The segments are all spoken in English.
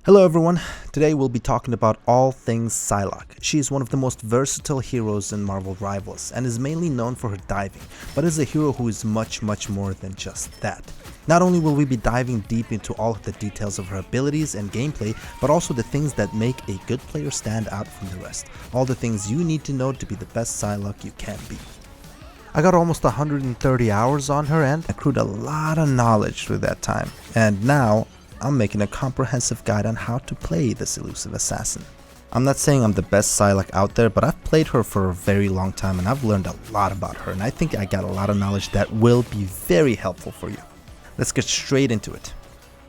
Hello everyone, today we'll be talking about all things Psylocke. She is one of the most versatile heroes in Marvel Rivals and is mainly known for her diving, but is a hero who is much more than just that. Not only will we be diving deep into all of the details of her abilities and gameplay, but also the things that make a good player stand out from the rest. All the things you need to know to be the best Psylocke you can be. I got almost 130 hours on her and accrued a lot of knowledge through that time, and now I'm making a comprehensive guide on how to play this elusive assassin. I'm not saying I'm the best Psylocke out there, but I've played her for a very long time and I've learned a lot about her, and I think I got a lot of knowledge that will be very helpful for you. Let's get straight into it.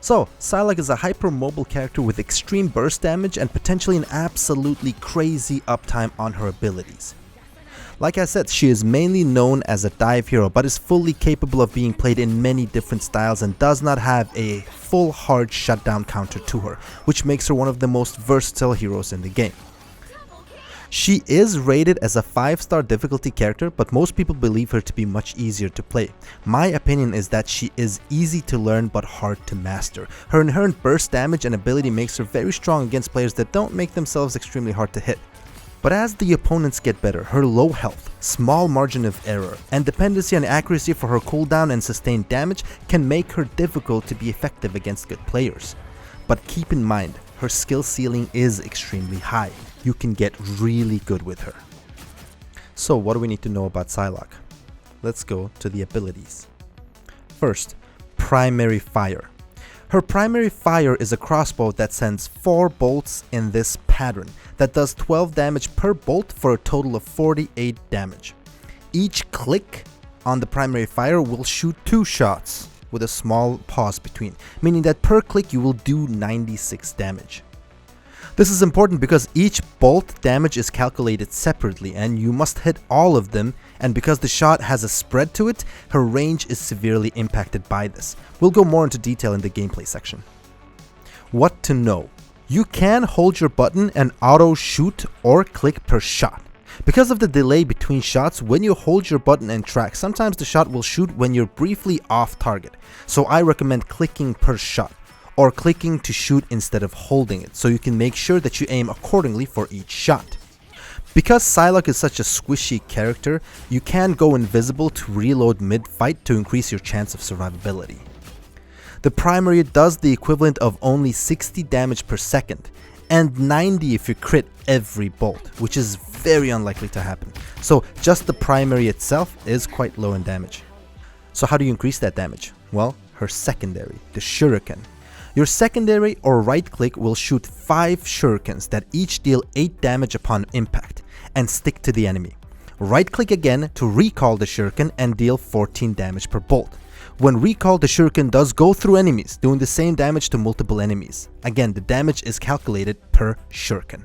So, Psylocke is a hyper-mobile character with extreme burst damage and potentially an absolutely crazy uptime on her abilities. Like I said, she is mainly known as a dive hero, but is fully capable of being played in many different styles and does not have a full hard shutdown counter to her, which makes her one of the most versatile heroes in the game. She is rated as a 5-star difficulty character, but most people believe her to be much easier to play. My opinion is that she is easy to learn but hard to master. Her inherent burst damage and ability makes her very strong against players that don't make themselves extremely hard to hit. But as the opponents get better, her low health, small margin of error, and dependency on accuracy for her cooldown and sustained damage can make her difficult to be effective against good players. But keep in mind, her skill ceiling is extremely high. You can get really good with her. So what do we need to know about Psylocke? Let's go to the abilities. First, primary fire. Her primary fire is a crossbow that sends 4 bolts in this pattern that does 12 damage per bolt for a total of 48 damage. Each click on the primary fire will shoot 2 shots with a small pause between, meaning that per click you will do 96 damage. This is important because each bolt damage is calculated separately and you must hit all of them, and because the shot has a spread to it, her range is severely impacted by this. We'll go more into detail in the gameplay section. What to know. You can hold your button and auto shoot or click per shot. Because of the delay between shots, when you hold your button and track, sometimes the shot will shoot when you're briefly off target. So I recommend clicking per shot, or clicking to shoot instead of holding it, so you can make sure that you aim accordingly for each shot. Because Psylocke is such a squishy character, you can go invisible to reload mid-fight to increase your chance of survivability. The primary does the equivalent of only 60 damage per second, and 90 if you crit every bolt, which is very unlikely to happen. So just the primary itself is quite low in damage. So how do you increase that damage? Well, her secondary, the Shuriken. Your secondary or right click will shoot 5 shurikens that each deal 8 damage upon impact and stick to the enemy. Right click again to recall the shuriken and deal 14 damage per bolt. When recalled, the shuriken does go through enemies, doing the same damage to multiple enemies. Again, the damage is calculated per shuriken.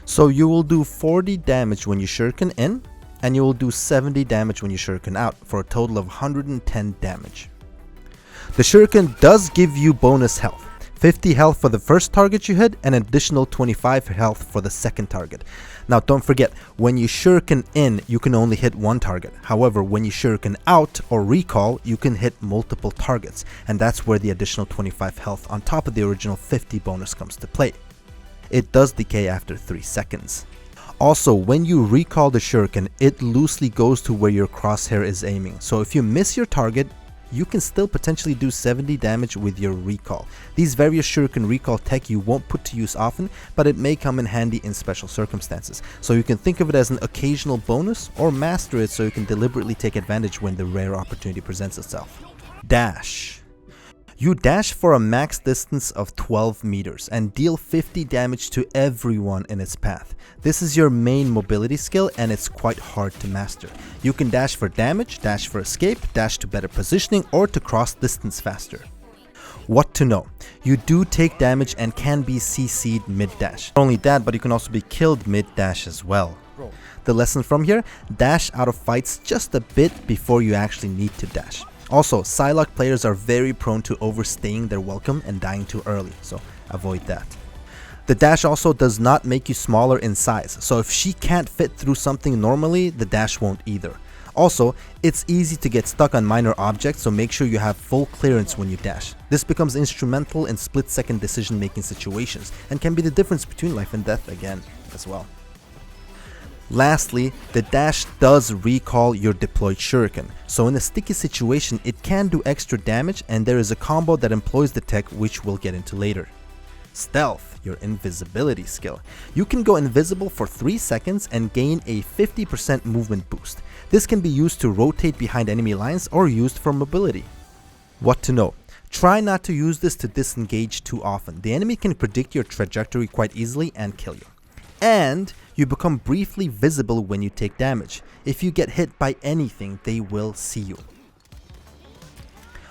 So you will do 40 damage when you shuriken in, and you will do 70 damage when you shuriken out, for a total of 110 damage. The Shuriken does give you bonus health, 50 health for the first target you hit and an additional 25 health for the second target. Now don't forget, when you Shuriken in, you can only hit one target. However, when you Shuriken out or recall, you can hit multiple targets, and that's where the additional 25 health on top of the original 50 bonus comes to play. It does decay after 3 seconds. Also, when you recall the Shuriken, it loosely goes to where your crosshair is aiming, so if you miss your target, you can still potentially do 70 damage with your recall. These various Shuriken recall tech you won't put to use often, but it may come in handy in special circumstances. So you can think of it as an occasional bonus, or master it so you can deliberately take advantage when the rare opportunity presents itself. Dash. You dash for a max distance of 12 meters and deal 50 damage to everyone in its path. This is your main mobility skill and it's quite hard to master. You can dash for damage, dash for escape, dash to better positioning, or to cross distance faster. What to know. You do take damage and can be CC'd mid-dash. Not only that, but you can also be killed mid-dash as well. The lesson from here, dash out of fights just a bit before you actually need to dash. Also, Psylocke players are very prone to overstaying their welcome and dying too early, so avoid that. The dash also does not make you smaller in size, so if she can't fit through something normally, the dash won't either. Also, it's easy to get stuck on minor objects, so make sure you have full clearance when you dash. This becomes instrumental in split-second decision-making situations and can be the difference between life and death again as well. Lastly, the dash does recall your deployed Shuriken, so in a sticky situation it can do extra damage, and there is a combo that employs the tech which we'll get into later. Stealth, your invisibility skill. You can go invisible for 3 seconds and gain a 50% movement boost. This can be used to rotate behind enemy lines or used for mobility. What to know? Try not to use this to disengage too often. The enemy can predict your trajectory quite easily and kill you. And you become briefly visible when you take damage. If you get hit by anything, they will see you.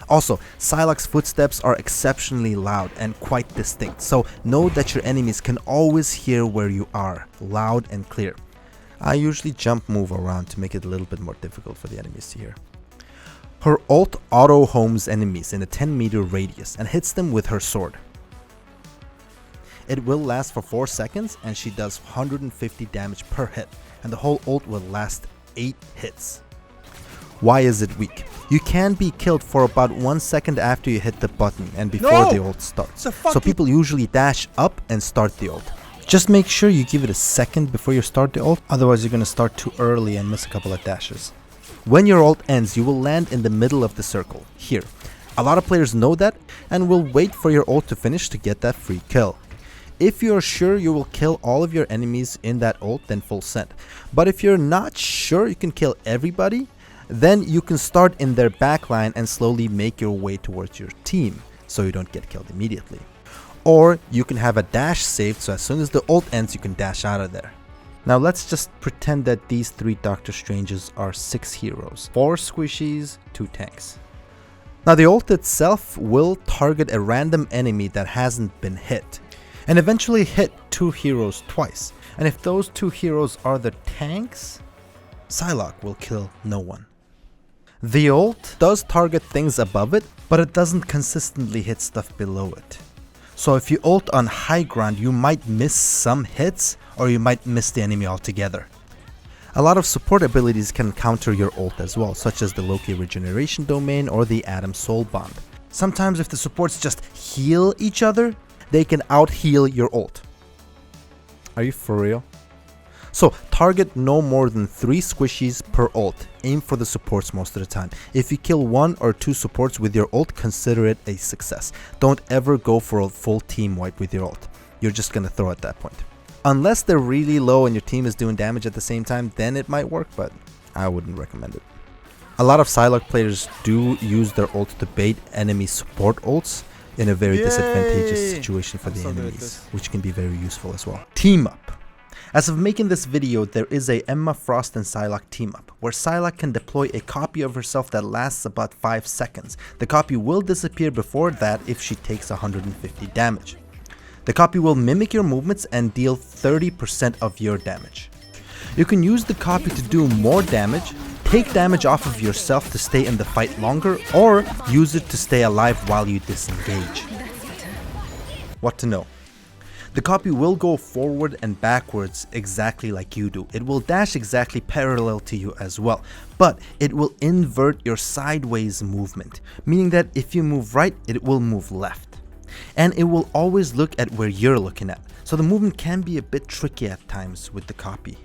Also, Psylocke's footsteps are exceptionally loud and quite distinct, so know that your enemies can always hear where you are, loud and clear. I usually jump move around to make it a little bit more difficult for the enemies to hear. Her ult auto-homes enemies in a 10-meter radius and hits them with her sword. It will last for 4 seconds and she does 150 damage per hit, and the whole ult will last 8 hits. Why is it weak? You can be killed for about 1 second after you hit the button and before the ult starts. So people usually dash up and start the ult. Just make sure you give it a second before you start the ult, otherwise you're gonna start too early and miss a couple of dashes. When your ult ends, you will land in the middle of the circle, here. A lot of players know that and will wait for your ult to finish to get that free kill. If you're sure you will kill all of your enemies in that ult, then full send. But if you're not sure you can kill everybody, then you can start in their backline and slowly make your way towards your team, so you don't get killed immediately. Or you can have a dash saved, so as soon as the ult ends, you can dash out of there. Now let's just pretend that these 3 Doctor Stranges are 6 heroes, 4 squishies, 2 tanks. Now the ult itself will target a random enemy that hasn't been hit, and eventually hit 2 heroes twice. And if those 2 heroes are the tanks, Psylocke will kill no one. The ult does target things above it, but it doesn't consistently hit stuff below it. So if you ult on high ground, you might miss some hits, or you might miss the enemy altogether. A lot of support abilities can counter your ult as well, such as the Loki Regeneration Domain or the Atom Soul Bond. Sometimes if the supports just heal each other, they can out-heal your ult. Are you for real? So target no more than 3 squishies per ult. Aim for the supports most of the time. If you kill 1 or 2 supports with your ult, consider it a success. Don't ever go for a full team wipe with your ult. You're just gonna throw at that point. Unless they're really low and your team is doing damage at the same time, then it might work, but I wouldn't recommend it. A lot of Psylocke players do use their ult to bait enemy support ults in a very disadvantageous situation for the enemies, which can be very useful as well. Team up. As of making this video, there is a Emma Frost and Psylocke team up, where Psylocke can deploy a copy of herself that lasts about 5 seconds. The copy will disappear before that if she takes 150 damage. The copy will mimic your movements and deal 30% of your damage. You can use the copy to do more damage, take damage off of yourself to stay in the fight longer, or use it to stay alive while you disengage. What to know? The copy will go forward and backwards exactly like you do. It will dash exactly parallel to you as well, but it will invert your sideways movement, meaning that if you move right, it will move left. And it will always look at where you're looking at, so the movement can be a bit tricky at times with the copy.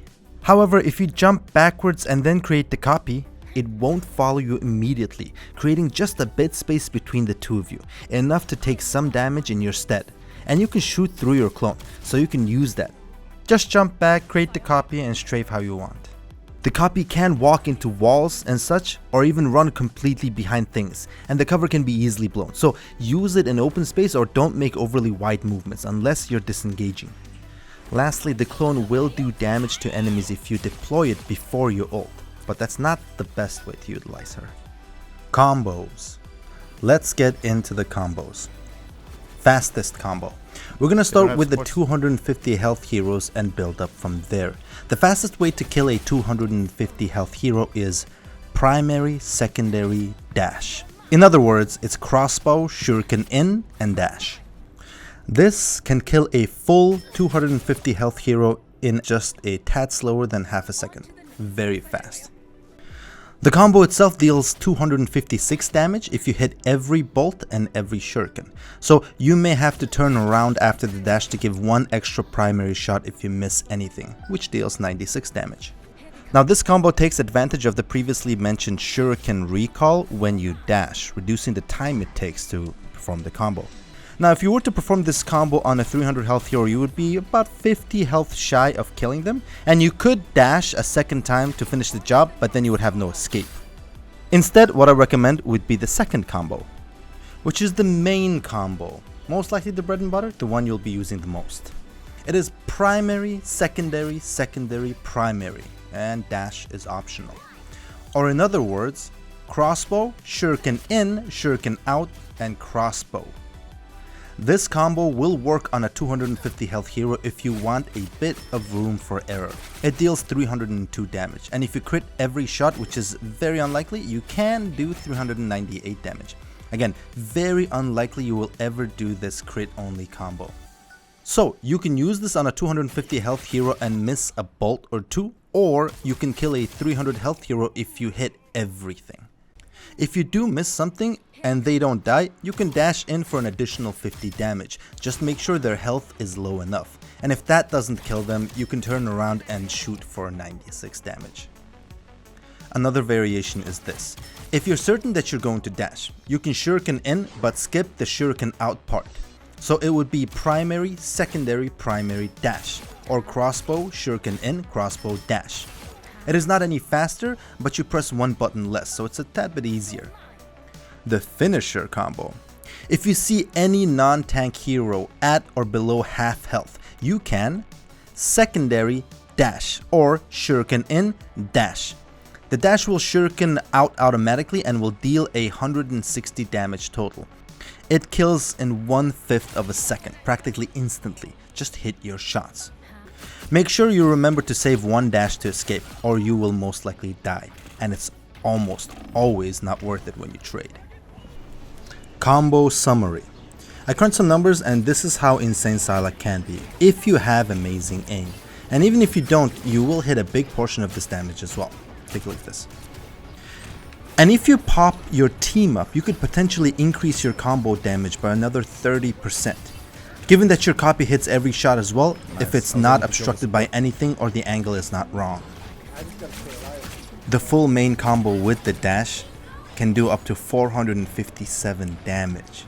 However, if you jump backwards and then create the copy, it won't follow you immediately, creating just a bit space between the two of you, enough to take some damage in your stead. And you can shoot through your clone, so you can use that. Just jump back, create the copy, and strafe how you want. The copy can walk into walls and such, or even run completely behind things, and the cover can be easily blown, so use it in open space or don't make overly wide movements unless you're disengaging. Lastly, the clone will do damage to enemies if you deploy it before you ult, but that's not the best way to utilize her. Combos. Let's get into the combos. Fastest combo. We're gonna start with the 250 health heroes and build up from there. The fastest way to kill a 250 health hero is primary, secondary, dash. In other words, it's crossbow, shuriken in, and dash. This can kill a full 250 health hero in just a tad slower than half a second. Very fast. The combo itself deals 256 damage if you hit every bolt and every shuriken, so you may have to turn around after the dash to give one extra primary shot if you miss anything, which deals 96 damage. Now this combo takes advantage of the previously mentioned shuriken recall when you dash, reducing the time it takes to perform the combo. Now if you were to perform this combo on a 300 health hero, you would be about 50 health shy of killing them, and you could dash a second time to finish the job, but then you would have no escape. Instead, what I recommend would be the second combo, which is the main combo, most likely the bread and butter, the one you'll be using the most. It is primary, secondary, secondary, primary, and dash is optional. Or in other words, crossbow, shuriken in, shuriken out, and crossbow. This combo will work on a 250 health hero if you want a bit of room for error. It deals 302 damage, and if you crit every shot, which is very unlikely, you can do 398 damage. Again, very unlikely you will ever do this crit only combo. So you can use this on a 250 health hero and miss a bolt or two, or you can kill a 300 health hero if you hit everything. If you do miss something and they don't die, you can dash in for an additional 50 damage. Just make sure their health is low enough. And if that doesn't kill them, you can turn around and shoot for 96 damage. Another variation is this. If you're certain that you're going to dash, you can shuriken in but skip the shuriken out part. So it would be primary, secondary, primary, dash. Or crossbow, shuriken in, crossbow, dash. It is not any faster, but you press one button less, so it's a tad bit easier. The finisher combo. If you see any non-tank hero at or below half health, you can secondary dash or shuriken in dash. The dash will shuriken out automatically and will deal 160 damage total. It kills in 1/5 of a second, practically instantly. Just hit your shots. Make sure you remember to save one dash to escape, or you will most likely die, and it's almost always not worth it when you trade. Combo summary. I crunched some numbers, and this is how insane Psylocke can be, if you have amazing aim. And even if you don't, you will hit a big portion of this damage as well. Take a look at this. And if you pop your team up, you could potentially increase your combo damage by another 30%. Given that your copy hits every shot as well, if it's not obstructed by anything or the angle is not wrong. The full main combo with the dash can do up to 457 damage.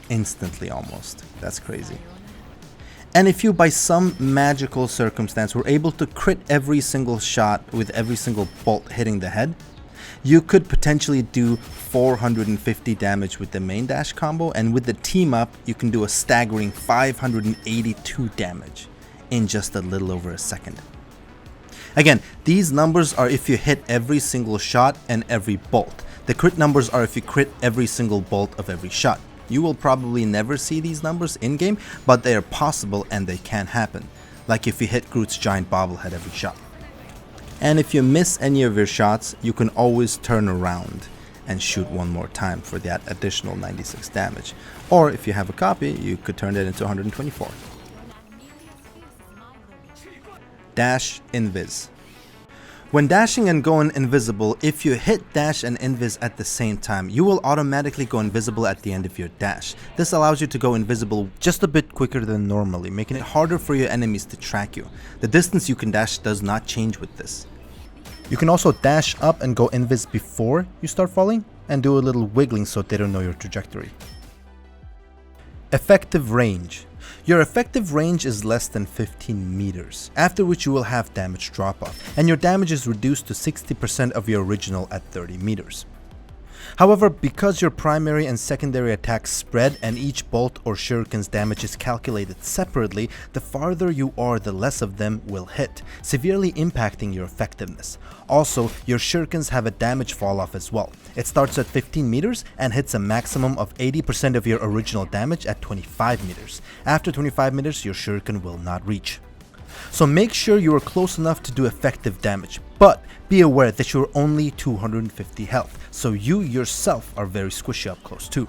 Instantly almost. That's crazy. And if you by some magical circumstance were able to crit every single shot with every single bolt hitting the head, you could potentially do 450 damage with the main dash combo, and with the team up you can do a staggering 582 damage in just a little over a second. Again, these numbers are if you hit every single shot and every bolt. The crit numbers are if you crit every single bolt of every shot. You will probably never see these numbers in game, but they are possible and they can happen, like if you hit Groot's giant bobblehead every shot. And if you miss any of your shots, you can always turn around and shoot one more time for that additional 96 damage. Or if you have a copy, you could turn it into 124. Dash Invis. When dashing and going invisible, if you hit dash and invis at the same time, you will automatically go invisible at the end of your dash. This allows you to go invisible just a bit quicker than normally, making it harder for your enemies to track you. The distance you can dash does not change with this. You can also dash up and go invis before you start falling, and do a little wiggling so they don't know your trajectory. Effective range. Your effective range is less than 15 meters, after which you will have damage drop off, and your damage is reduced to 60% of your original at 30 meters. However, because your primary and secondary attacks spread and each bolt or shuriken's damage is calculated separately, the farther you are, the less of them will hit, severely impacting your effectiveness. Also, your shurikens have a damage fall off as well. It starts at 15 meters and hits a maximum of 80% of your original damage at 25 meters. After 25 meters, your shuriken will not reach. So make sure you are close enough to do effective damage, but be aware that you are only 250 health, so you yourself are very squishy up close too.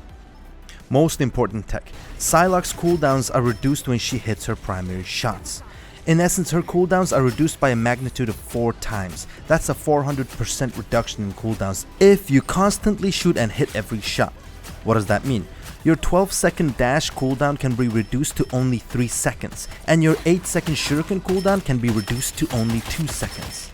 Most important tech, Psylocke's cooldowns are reduced when she hits her primary shots. In essence, her cooldowns are reduced by a magnitude of 4 times. That's a 400% reduction in cooldowns if you constantly shoot and hit every shot. What does that mean? Your 12-second dash cooldown can be reduced to only 3 seconds, and your 8-second Shuriken cooldown can be reduced to only 2 seconds.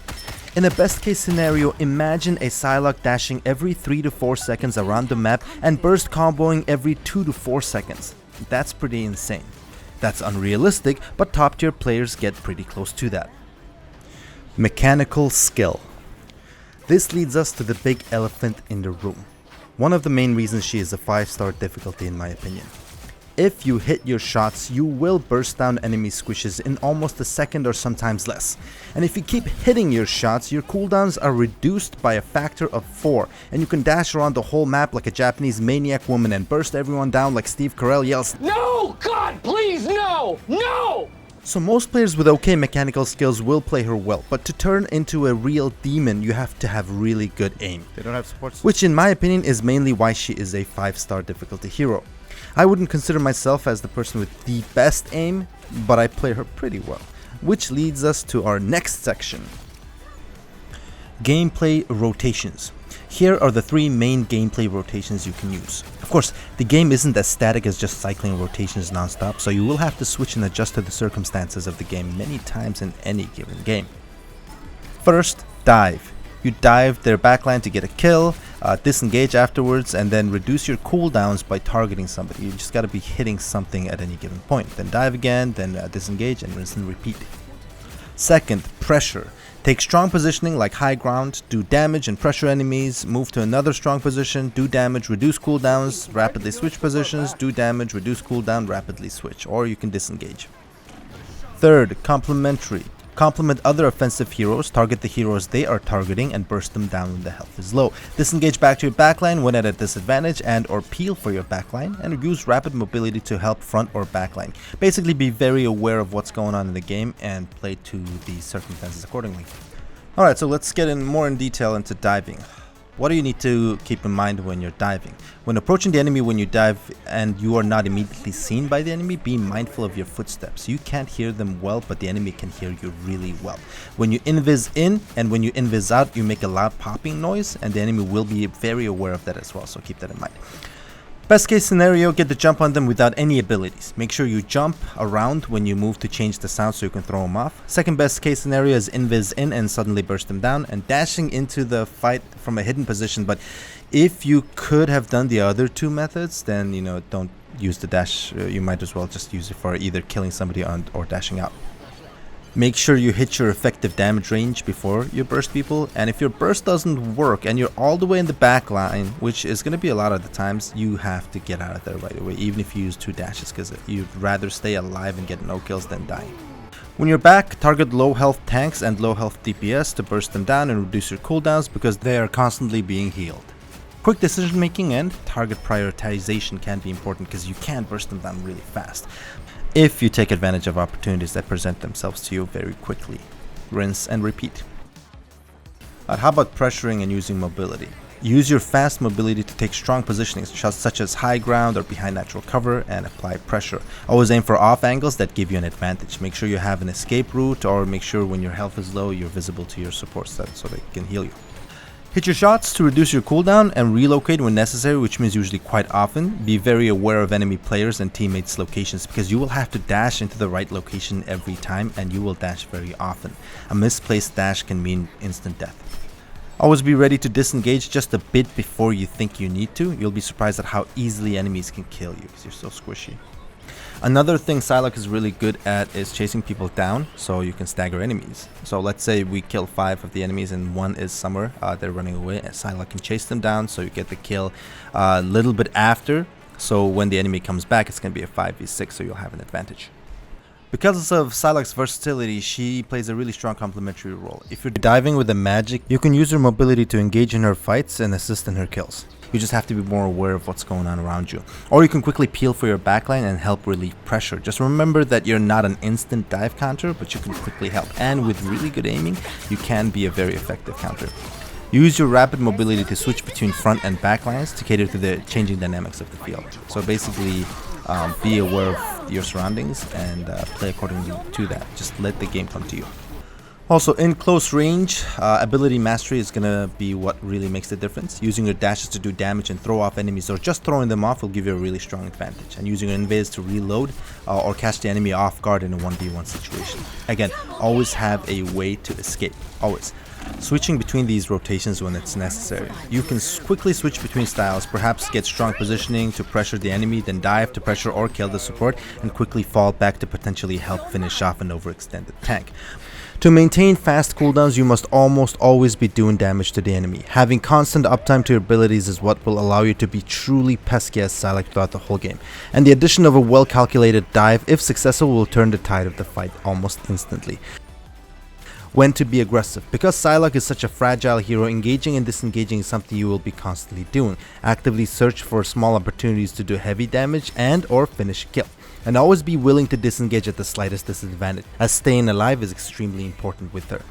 In a best case scenario, imagine a Psylocke dashing every 3 to 4 seconds around the map and burst comboing every 2 to 4 seconds. That's pretty insane. That's unrealistic, but top tier players get pretty close to that. Mechanical skill. This leads us to the big elephant in the room. One of the main reasons she is a 5-star difficulty in my opinion. If you hit your shots, you will burst down enemy squishes in almost a second or sometimes less. And if you keep hitting your shots, your cooldowns are reduced by a factor of 4, and you can dash around the whole map like a Japanese maniac woman and burst everyone down like Steve Carell yells, "No! God, please, no! No!" So most players with okay mechanical skills will play her well, but to turn into a real demon, you have to have really good aim. They don't have supports. Which in my opinion is mainly why she is a 5-star difficulty hero. I wouldn't consider myself as the person with the best aim, but I play her pretty well. Which leads us to our next section. Gameplay rotations. Here are the 3 main gameplay rotations you can use. Of course, the game isn't as static as just cycling rotations non-stop, so you will have to switch and adjust to the circumstances of the game many times in any given game. First, dive. You dive their backline to get a kill, disengage afterwards, and then reduce your cooldowns by targeting somebody. You just gotta be hitting something at any given point. Then dive again, then disengage, and rinse and repeat. Second, pressure. Take strong positioning like high ground, do damage and pressure enemies, move to another strong position, do damage, reduce cooldowns, rapidly switch positions, do damage, reduce cooldown, rapidly switch, or you can disengage. Third, complementary. Complement other offensive heroes, target the heroes they are targeting, and burst them down when the health is low. Disengage back to your backline when at a disadvantage and or peel for your backline, and use rapid mobility to help front or backline. Basically be very aware of what's going on in the game and play to the circumstances accordingly. Alright, so let's get more in detail into diving. What do you need to keep in mind when you're diving? When approaching the enemy when you dive and you are not immediately seen by the enemy, be mindful of your footsteps. You can't hear them well, but the enemy can hear you really well. When you invis in and when you invis out, you make a loud popping noise, and the enemy will be very aware of that as well, so keep that in mind. Best case scenario, get the jump on them without any abilities. Make sure you jump around when you move to change the sound so you can throw them off. Second best case scenario is invis in and suddenly burst them down, and dashing into the fight from a hidden position. But if you could have done the other 2 methods, then don't use the dash. You might as well just use it for either killing somebody or dashing out. Make sure you hit your effective damage range before you burst people, and if your burst doesn't work and you're all the way in the back line, which is going to be a lot of the times, you have to get out of there right away, even if you use 2 dashes, because you'd rather stay alive and get no kills than die. When you're back, target low health tanks and low health DPS to burst them down and reduce your cooldowns because they are constantly being healed. Quick decision making and target prioritization can be important because you can burst them down really fast if you take advantage of opportunities that present themselves to you very quickly. Rinse and repeat. How about pressuring and using mobility? Use your fast mobility to take strong positionings such as high ground or behind natural cover and apply pressure. Always aim for off angles that give you an advantage. Make sure you have an escape route, or make sure when your health is low you're visible to your support set so they can heal you. Hit your shots to reduce your cooldown and relocate when necessary, which means usually quite often. Be very aware of enemy players and teammates' locations because you will have to dash into the right location every time, and you will dash very often. A misplaced dash can mean instant death. Always be ready to disengage just a bit before you think you need to. You'll be surprised at how easily enemies can kill you because you're so squishy. Another thing Psylocke is really good at is chasing people down so you can stagger enemies. So let's say we kill 5 of the enemies and 1 is somewhere, they're running away, and Psylocke can chase them down so you get the kill a little bit after. So when the enemy comes back, it's going to be a 5v6, so you'll have an advantage. Because of Psylocke's versatility, she plays a really strong complementary role. If you're diving with the magic, you can use her mobility to engage in her fights and assist in her kills. You just have to be more aware of what's going on around you. Or you can quickly peel for your backline and help relieve pressure. Just remember that you're not an instant dive counter, but you can quickly help. And with really good aiming, you can be a very effective counter. Use your rapid mobility to switch between front and back lines to cater to the changing dynamics of the field. So basically, Be aware of your surroundings and play according to that. Just let the game come to you. Also, in close range, ability mastery is going to be what really makes the difference. Using your dashes to do damage and throw off enemies, or just throwing them off, will give you a really strong advantage. And using your invis to reload or catch the enemy off guard in a 1v1 situation. Again, always have a way to escape. Always. Switching between these rotations when it's necessary. You can quickly switch between styles, perhaps get strong positioning to pressure the enemy, then dive to pressure or kill the support, and quickly fall back to potentially help finish off an overextended tank. To maintain fast cooldowns, you must almost always be doing damage to the enemy. Having constant uptime to your abilities is what will allow you to be truly pesky as Psylocke throughout the whole game. And the addition of a well-calculated dive, if successful, will turn the tide of the fight almost instantly. When to be aggressive. Because Psylocke is such a fragile hero, engaging and disengaging is something you will be constantly doing. Actively search for small opportunities to do heavy damage and or finish a kill. And always be willing to disengage at the slightest disadvantage, as staying alive is extremely important with her.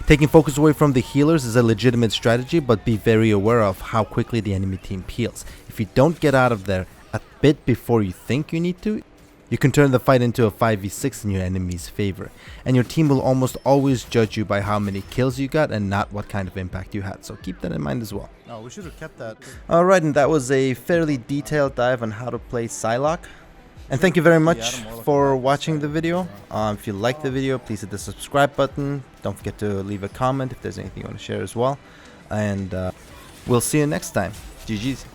Taking focus away from the healers is a legitimate strategy, but be very aware of how quickly the enemy team heals. If you don't get out of there a bit before you think you need to, you can turn the fight into a 5v6 in your enemy's favor, and your team will almost always judge you by how many kills you got and not what kind of impact you had, so keep that in mind as well. No, we should have kept that. Alright, and that was a fairly detailed dive on how to play Psylocke. And thank you very much for watching the video. If you liked the video, please hit the subscribe button. Don't forget to leave a comment if there's anything you want to share as well. And we'll see you next time. GG's.